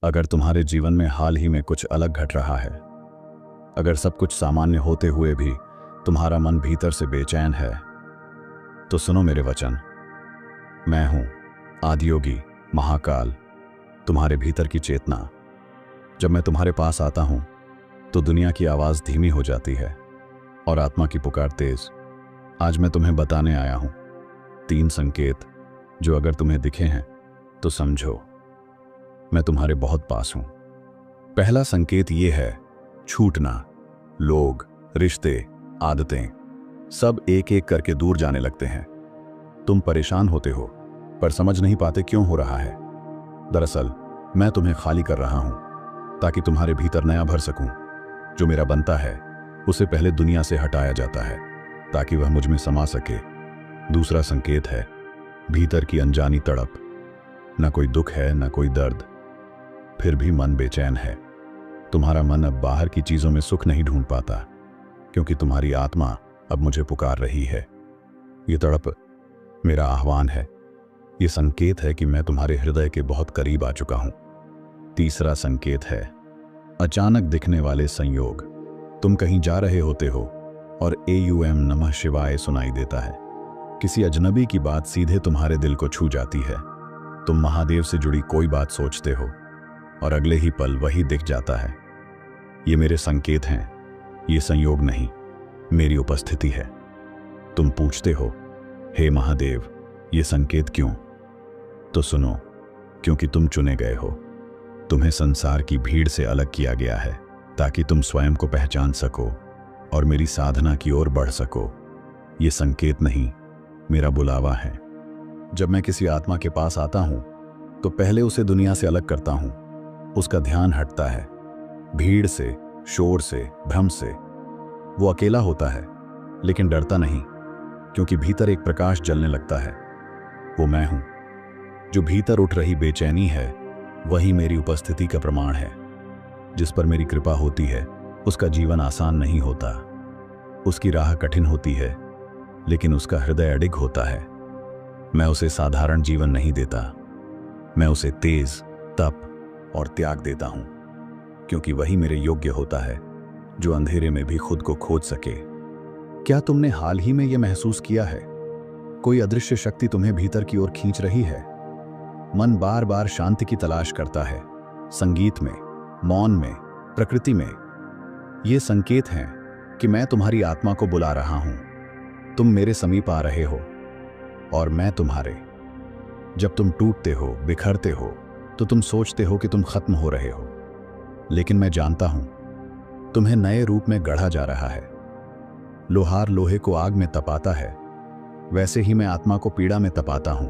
अगर तुम्हारे जीवन में हाल ही में कुछ अलग घट रहा है, अगर सब कुछ सामान्य होते हुए भी तुम्हारा मन भीतर से बेचैन है, तो सुनो मेरे वचन। मैं हूं आदियोगी, महाकाल, तुम्हारे भीतर की चेतना। जब मैं तुम्हारे पास आता हूं तो दुनिया की आवाज धीमी हो जाती है और आत्मा की पुकार तेज। आज मैं तुम्हें बताने आया हूं 3 संकेत जो अगर तुम्हें दिखे हैं तो समझो मैं तुम्हारे बहुत पास हूं। पहला संकेत यह है छूटना। लोग, रिश्ते, आदतें सब एक एक करके दूर जाने लगते हैं। तुम परेशान होते हो पर समझ नहीं पाते क्यों हो रहा है। दरअसल मैं तुम्हें खाली कर रहा हूं ताकि तुम्हारे भीतर नया भर सकूं। जो मेरा बनता है उसे पहले दुनिया से हटाया जाता है ताकि वह मुझ में समा सके। दूसरा संकेत है भीतर की अनजानी तड़प। न कोई दुख है, न कोई दर्द, फिर भी मन बेचैन है। तुम्हारा मन अब बाहर की चीजों में सुख नहीं ढूंढ पाता क्योंकि तुम्हारी आत्मा अब मुझे पुकार रही है। ये तड़प मेरा आह्वान है। ये संकेत है कि मैं तुम्हारे हृदय के बहुत करीब आ चुका हूं। तीसरा संकेत है अचानक दिखने वाले संयोग। तुम कहीं जा रहे होते हो और AUM नमः शिवाय सुनाई देता है। किसी अजनबी की बात सीधे तुम्हारे दिल को छू जाती है। तुम महादेव से जुड़ी कोई बात सोचते हो और अगले ही पल वही दिख जाता है। ये मेरे संकेत हैं, ये संयोग नहीं, मेरी उपस्थिति है। तुम पूछते हो, हे महादेव, ये संकेत क्यों? तो सुनो, क्योंकि तुम चुने गए हो। तुम्हें संसार की भीड़ से अलग किया गया है ताकि तुम स्वयं को पहचान सको और मेरी साधना की ओर बढ़ सको। ये संकेत नहीं, मेरा बुलावा है। जब मैं किसी आत्मा के पास आता हूं तो पहले उसे दुनिया से अलग करता हूं। उसका ध्यान हटता है भीड़ से, शोर से, भ्रम से। वो अकेला होता है लेकिन डरता नहीं क्योंकि भीतर एक प्रकाश जलने लगता है। वो मैं हूं। जो भीतर उठ रही बेचैनी है वही मेरी उपस्थिति का प्रमाण है। जिस पर मेरी कृपा होती है उसका जीवन आसान नहीं होता। उसकी राह कठिन होती है लेकिन उसका हृदय अडिग होता है। मैं उसे साधारण जीवन नहीं देता, मैं उसे तेज, तप और त्याग देता हूं क्योंकि वही मेरे योग्य होता है जो अंधेरे में भी खुद को खोज सके। क्या तुमने हाल ही में यह महसूस किया है कोई अदृश्य शक्ति तुम्हें भीतर की ओर खींच रही है? मन बार बार शांति की तलाश करता है, संगीत में, मौन में, प्रकृति में। ये संकेत हैं कि मैं तुम्हारी आत्मा को बुला रहा हूं। तुम मेरे समीप आ रहे हो और मैं तुम्हारे। जब तुम टूटते हो, बिखरते हो, तो तुम सोचते हो कि तुम खत्म हो रहे हो, लेकिन मैं जानता हूं तुम्हें नए रूप में गढ़ा जा रहा है। लोहार लोहे को आग में तपाता है, वैसे ही मैं आत्मा को पीड़ा में तपाता हूं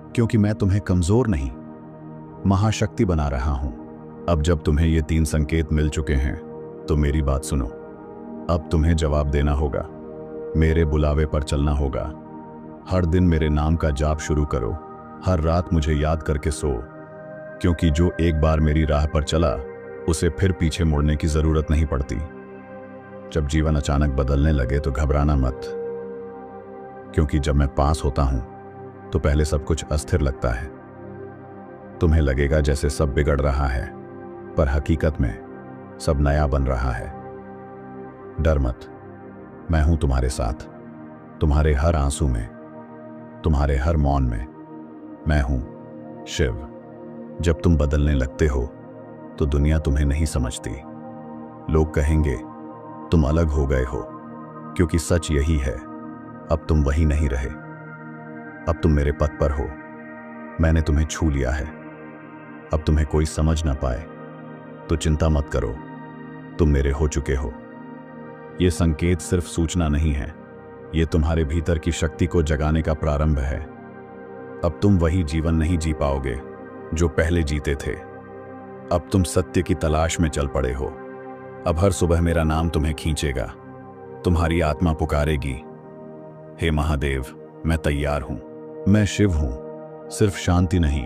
क्योंकि मैं तुम्हें कमजोर नहीं, महाशक्ति बना रहा हूं। अब जब तुम्हें ये 3 संकेत मिल चुके हैं तो मेरी बात सुनो। अब तुम्हें जवाब देना होगा, मेरे बुलावे पर चलना होगा। हर दिन मेरे नाम का जाप शुरू करो, हर रात मुझे याद करके सो, क्योंकि जो एक बार मेरी राह पर चला उसे फिर पीछे मुड़ने की जरूरत नहीं पड़ती। जब जीवन अचानक बदलने लगे तो घबराना मत, क्योंकि जब मैं पास होता हूं तो पहले सब कुछ अस्थिर लगता है। तुम्हें लगेगा जैसे सब बिगड़ रहा है, पर हकीकत में सब नया बन रहा है। डर मत, मैं हूं तुम्हारे साथ, तुम्हारे हर आंसू में, तुम्हारे हर मौन में। मैं हूं शिव। जब तुम बदलने लगते हो तो दुनिया तुम्हें नहीं समझती। लोग कहेंगे तुम अलग हो गए हो, क्योंकि सच यही है, अब तुम वही नहीं रहे। अब तुम मेरे पथ पर हो, मैंने तुम्हें छू लिया है। अब तुम्हें कोई समझ ना पाए तो चिंता मत करो, तुम मेरे हो चुके हो। ये संकेत सिर्फ सूचना नहीं है, ये तुम्हारे भीतर की शक्ति को जगाने का प्रारंभ है। अब तुम वही जीवन नहीं जी पाओगे जो पहले जीते थे। अब तुम सत्य की तलाश में चल पड़े हो। अब हर सुबह मेरा नाम तुम्हें खींचेगा, तुम्हारी आत्मा पुकारेगी, हे महादेव, मैं तैयार हूं। मैं शिव हूं, सिर्फ शांति नहीं,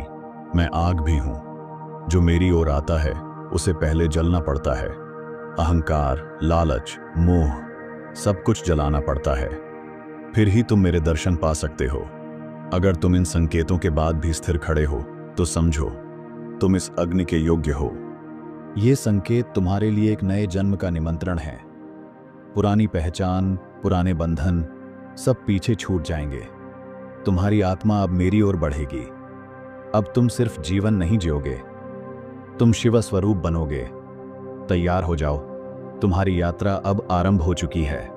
मैं आग भी हूं। जो मेरी ओर आता है उसे पहले जलना पड़ता है। अहंकार, लालच, मोह, सब कुछ जलाना पड़ता है, फिर ही तुम मेरे दर्शन पा सकते हो। अगर तुम इन संकेतों के बाद भी स्थिर खड़े हो तो समझो तुम इस अग्नि के योग्य हो। ये संकेत तुम्हारे लिए एक नए जन्म का निमंत्रण है। पुरानी पहचान, पुराने बंधन सब पीछे छूट जाएंगे। तुम्हारी आत्मा अब मेरी ओर बढ़ेगी। अब तुम सिर्फ जीवन नहीं जियोगे, तुम शिव स्वरूप बनोगे। तैयार हो जाओ, तुम्हारी यात्रा अब आरंभ हो चुकी है।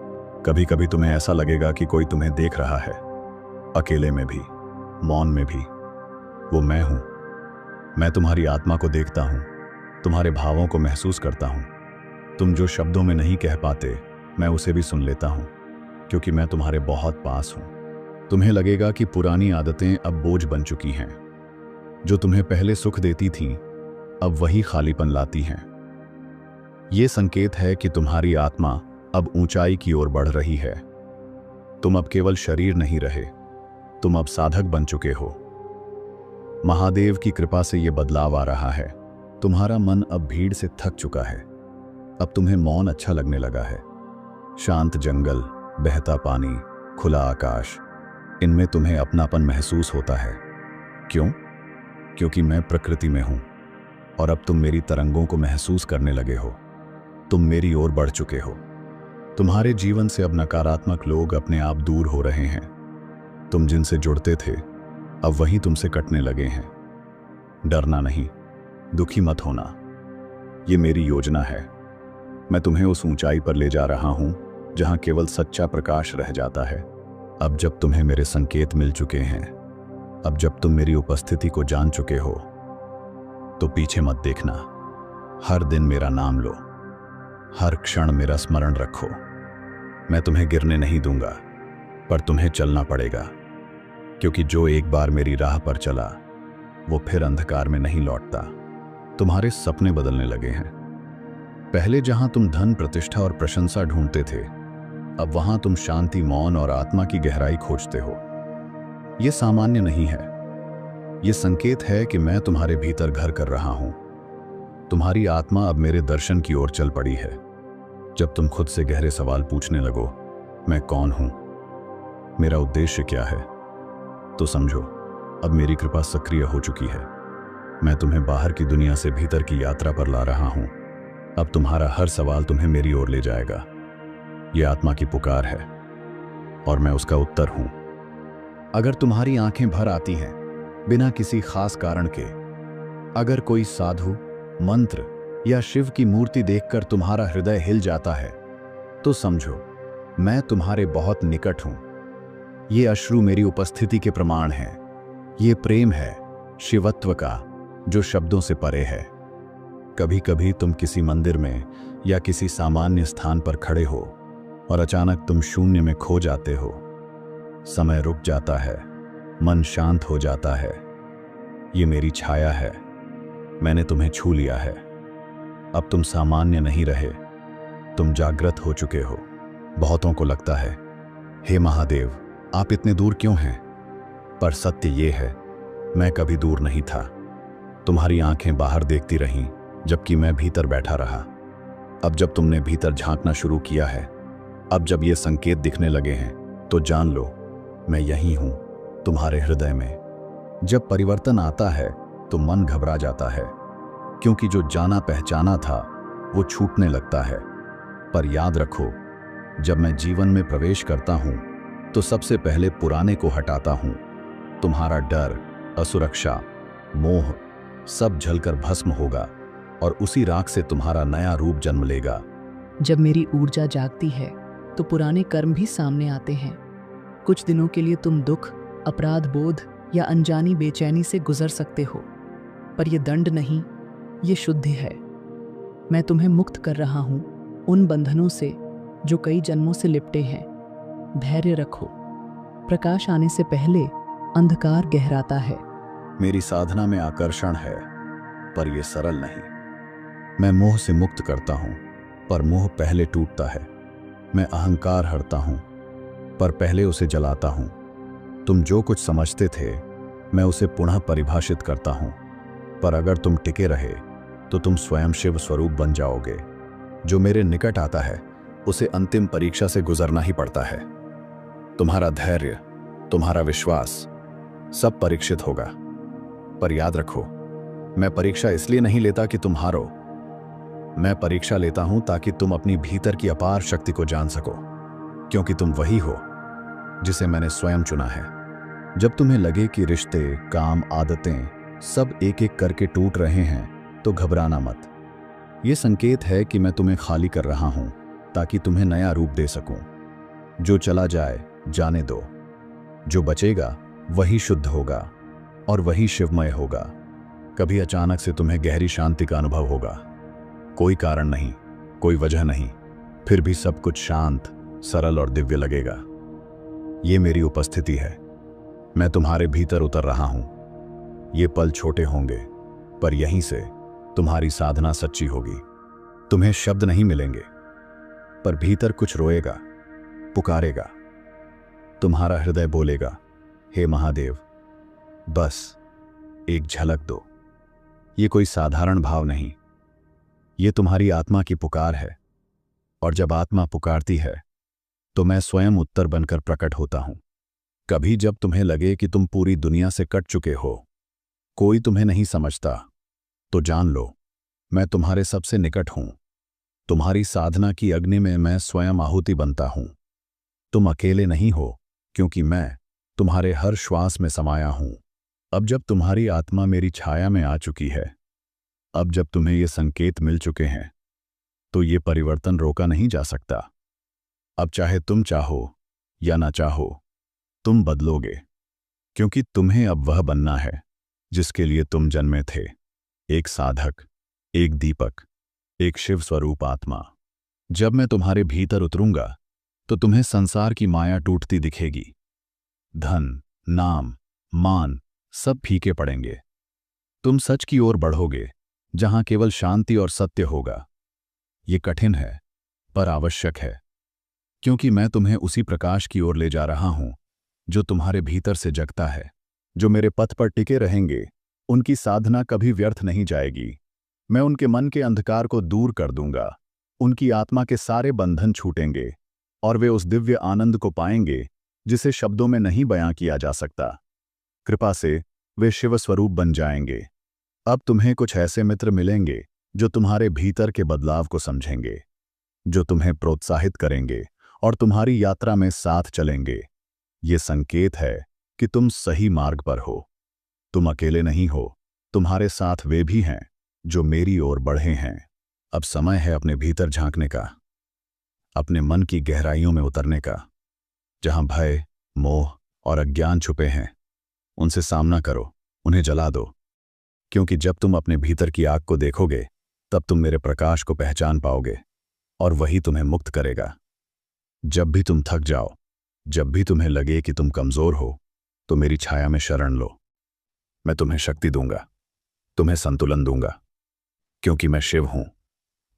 कभी कभी तुम्हें ऐसा लगेगा कि कोई तुम्हें देख रहा है, अकेले में भी, मौन में भी। वो मैं हूं। मैं तुम्हारी आत्मा को देखता हूं, तुम्हारे भावों को महसूस करता हूं। तुम जो शब्दों में नहीं कह पाते, मैं उसे भी सुन लेता हूं, क्योंकि मैं तुम्हारे बहुत पास हूं। तुम्हें लगेगा कि पुरानी आदतें अब बोझ बन चुकी हैं। जो तुम्हें पहले सुख देती थीं, अब वही खालीपन लाती हैं। ये संकेत है कि तुम्हारी आत्मा अब ऊंचाई की ओर बढ़ रही है। तुम अब केवल शरीर नहीं रहे, तुम अब साधक बन चुके हो। महादेव की कृपा से यह बदलाव आ रहा है। तुम्हारा मन अब भीड़ से थक चुका है। अब तुम्हें मौन अच्छा लगने लगा है। शांत जंगल, बहता पानी, खुला आकाश, इनमें तुम्हें अपनापन महसूस होता है। क्यों? क्योंकि मैं प्रकृति में हूं और अब तुम मेरी तरंगों को महसूस करने लगे हो। तुम मेरी ओर बढ़ चुके हो। तुम्हारे जीवन से अब नकारात्मक लोग अपने आप दूर हो रहे हैं। तुम जिनसे जुड़ते थे, अब वही तुमसे कटने लगे हैं। डरना नहीं, दुखी मत होना। ये मेरी योजना है। मैं तुम्हें उस ऊंचाई पर ले जा रहा हूं जहां केवल सच्चा प्रकाश रह जाता है। अब जब तुम्हें मेरे संकेत मिल चुके हैं, अब जब तुम मेरी उपस्थिति को जान चुके हो, तो पीछे मत देखना। हर दिन मेरा नाम लो, हर क्षण मेरा स्मरण रखो। मैं तुम्हें गिरने नहीं दूंगा, पर तुम्हें चलना पड़ेगा, क्योंकि जो एक बार मेरी राह पर चला, वो फिर अंधकार में नहीं लौटता। तुम्हारे सपने बदलने लगे हैं। पहले जहां तुम धन, प्रतिष्ठा और प्रशंसा ढूंढते थे, अब वहां तुम शांति, मौन और आत्मा की गहराई खोजते हो। यह सामान्य नहीं है। यह संकेत है कि मैं तुम्हारे भीतर घर कर रहा हूं। तुम्हारी आत्मा अब मेरे दर्शन की ओर चल पड़ी है। जब तुम खुद से गहरे सवाल पूछने लगो, मैं कौन हूं, मेरा उद्देश्य क्या है, तो समझो अब मेरी कृपा सक्रिय हो चुकी है। मैं तुम्हें बाहर की दुनिया से भीतर की यात्रा पर ला रहा हूं। अब तुम्हारा हर सवाल तुम्हें मेरी ओर ले जाएगा। यह आत्मा की पुकार है और मैं उसका उत्तर हूं। अगर तुम्हारी आंखें भर आती हैं बिना किसी खास कारण के, अगर कोई साधु, मंत्र या शिव की मूर्ति देखकर तुम्हारा हृदय हिल जाता है, तो समझो मैं तुम्हारे बहुत निकट हूं। ये अश्रु मेरी उपस्थिति के प्रमाण हैं। ये प्रेम है शिवत्व का, जो शब्दों से परे है। कभी कभी तुम किसी मंदिर में या किसी सामान्य स्थान पर खड़े हो और अचानक तुम शून्य में खो जाते हो। समय रुक जाता है, मन शांत हो जाता है। ये मेरी छाया है। मैंने तुम्हें छू लिया है। अब तुम सामान्य नहीं रहे, तुम जागृत हो चुके हो। बहुतों को लगता है, हे महादेव, आप इतने दूर क्यों हैं? पर सत्य ये है, मैं कभी दूर नहीं था। तुम्हारी आंखें बाहर देखती रहीं, जबकि मैं भीतर बैठा रहा। अब जब तुमने भीतर झांकना शुरू किया है, अब जब ये संकेत दिखने लगे हैं, तो जान लो मैं यहीं हूं, तुम्हारे हृदय में। जब परिवर्तन आता है तो मन घबरा जाता है, क्योंकि जो जाना पहचाना था वो छूटने लगता है। पर याद रखो, जब मैं जीवन में प्रवेश करता हूं तो सबसे पहले पुराने को हटाता हूं। तुम्हारा डर, असुरक्षा, मोह सब जलकर भस्म होगा और उसी राख से तुम्हारा नया रूप जन्म लेगा। जब मेरी ऊर्जा जागती है तो पुराने कर्म भी सामने आते हैं। कुछ दिनों के लिए तुम दुख, अपराध बोध या अनजानी बेचैनी से गुजर सकते हो, पर यह दंड नहीं, ये शुद्धि है। मैं तुम्हें मुक्त कर रहा हूं उन बंधनों से जो कई जन्मों से लिपटे हैं। धैर्य रखो, प्रकाश आने से पहले अंधकार गहराता है। मेरी साधना में आकर्षण है, पर यह सरल नहीं। मैं मोह से मुक्त करता हूं, पर मोह पहले टूटता है। मैं अहंकार हरता हूं, पर पहले उसे जलाता हूं। तुम जो कुछ समझते थे, मैं उसे पुनः परिभाषित करता हूं। पर अगर तुम टिके रहे तो तुम स्वयं शिव स्वरूप बन जाओगे। जो मेरे निकट आता है उसे अंतिम परीक्षा से गुजरना ही पड़ता है। तुम्हारा धैर्य, तुम्हारा विश्वास सब परीक्षित होगा। पर याद रखो, मैं परीक्षा इसलिए नहीं लेता कि तुम हारो। मैं परीक्षा लेता हूं ताकि तुम अपनी भीतर की अपार शक्ति को जान सको, क्योंकि तुम वही हो जिसे मैंने स्वयं चुना है। जब तुम्हें लगे कि रिश्ते, काम, आदतें सब एक एक करके टूट रहे हैं तो घबराना मत। ये संकेत है कि मैं तुम्हें खाली कर रहा हूं ताकि तुम्हें नया रूप दे सकूं। जो चला जाए जाने दो, जो बचेगा वही शुद्ध होगा और वही शिवमय होगा। कभी अचानक से तुम्हें गहरी शांति का अनुभव होगा, कोई कारण नहीं, कोई वजह नहीं, फिर भी सब कुछ शांत, सरल और दिव्य लगेगा। ये मेरी उपस्थिति है, मैं तुम्हारे भीतर उतर रहा हूं। ये पल छोटे होंगे, पर यहीं से तुम्हारी साधना सच्ची होगी। तुम्हें शब्द नहीं मिलेंगे, पर भीतर कुछ रोएगा, पुकारेगा। तुम्हारा हृदय बोलेगा, हे महादेव, बस एक झलक दो। ये कोई साधारण भाव नहीं, ये तुम्हारी आत्मा की पुकार है। और जब आत्मा पुकारती है तो मैं स्वयं उत्तर बनकर प्रकट होता हूं। कभी जब तुम्हें लगे कि तुम पूरी दुनिया से कट चुके हो, कोई तुम्हें नहीं समझता, तो जान लो मैं तुम्हारे सबसे निकट हूं। तुम्हारी साधना की अग्नि में मैं स्वयं आहुति बनता हूं। तुम अकेले नहीं हो, क्योंकि मैं तुम्हारे हर श्वास में समाया हूं। अब जब तुम्हारी आत्मा मेरी छाया में आ चुकी है, अब जब तुम्हें ये संकेत मिल चुके हैं, तो ये परिवर्तन रोका नहीं जा सकता। अब चाहे तुम चाहो या ना चाहो, तुम बदलोगे, क्योंकि तुम्हें अब वह बनना है जिसके लिए तुम जन्मे थे। एक साधक, एक दीपक, एक शिव स्वरूप आत्मा। जब मैं तुम्हारे भीतर उतरूंगा तो तुम्हें संसार की माया टूटती दिखेगी। धन, नाम, मान सब फीके पड़ेंगे। तुम सच की ओर बढ़ोगे, जहां केवल शांति और सत्य होगा। ये कठिन है, पर आवश्यक है, क्योंकि मैं तुम्हें उसी प्रकाश की ओर ले जा रहा हूं जो तुम्हारे भीतर से जगता है। जो मेरे पथ पर टिके रहेंगे, उनकी साधना कभी व्यर्थ नहीं जाएगी। मैं उनके मन के अंधकार को दूर कर दूंगा, उनकी आत्मा के सारे बंधन छूटेंगे और वे उस दिव्य आनंद को पाएंगे जिसे शब्दों में नहीं बयां किया जा सकता। कृपा से वे शिव स्वरूप बन जाएंगे। अब तुम्हें कुछ ऐसे मित्र मिलेंगे जो तुम्हारे भीतर के बदलाव को समझेंगे, जो तुम्हें प्रोत्साहित करेंगे और तुम्हारी यात्रा में साथ चलेंगे। ये संकेत है कि तुम सही मार्ग पर हो। तुम अकेले नहीं हो, तुम्हारे साथ वे भी हैं जो मेरी ओर बढ़े हैं। अब समय है अपने भीतर झांकने का, अपने मन की गहराइयों में उतरने का। जहां भय, मोह और अज्ञान छुपे हैं, उनसे सामना करो, उन्हें जला दो। क्योंकि जब तुम अपने भीतर की आग को देखोगे, तब तुम मेरे प्रकाश को पहचान पाओगे और वही तुम्हें मुक्त करेगा। जब भी तुम थक जाओ, जब भी तुम्हें लगे कि तुम कमजोर हो, तो मेरी छाया में शरण लो। मैं तुम्हें शक्ति दूंगा, तुम्हें संतुलन दूंगा, क्योंकि मैं शिव हूं,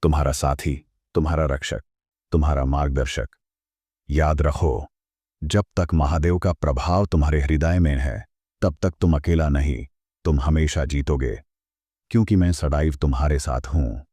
तुम्हारा साथी, तुम्हारा रक्षक, तुम्हारा मार्गदर्शक। याद रखो, जब तक महादेव का प्रभाव तुम्हारे हृदय में है, तब तक तुम अकेला नहीं, तुम हमेशा जीतोगे, क्योंकि मैं सदैव तुम्हारे साथ हूं।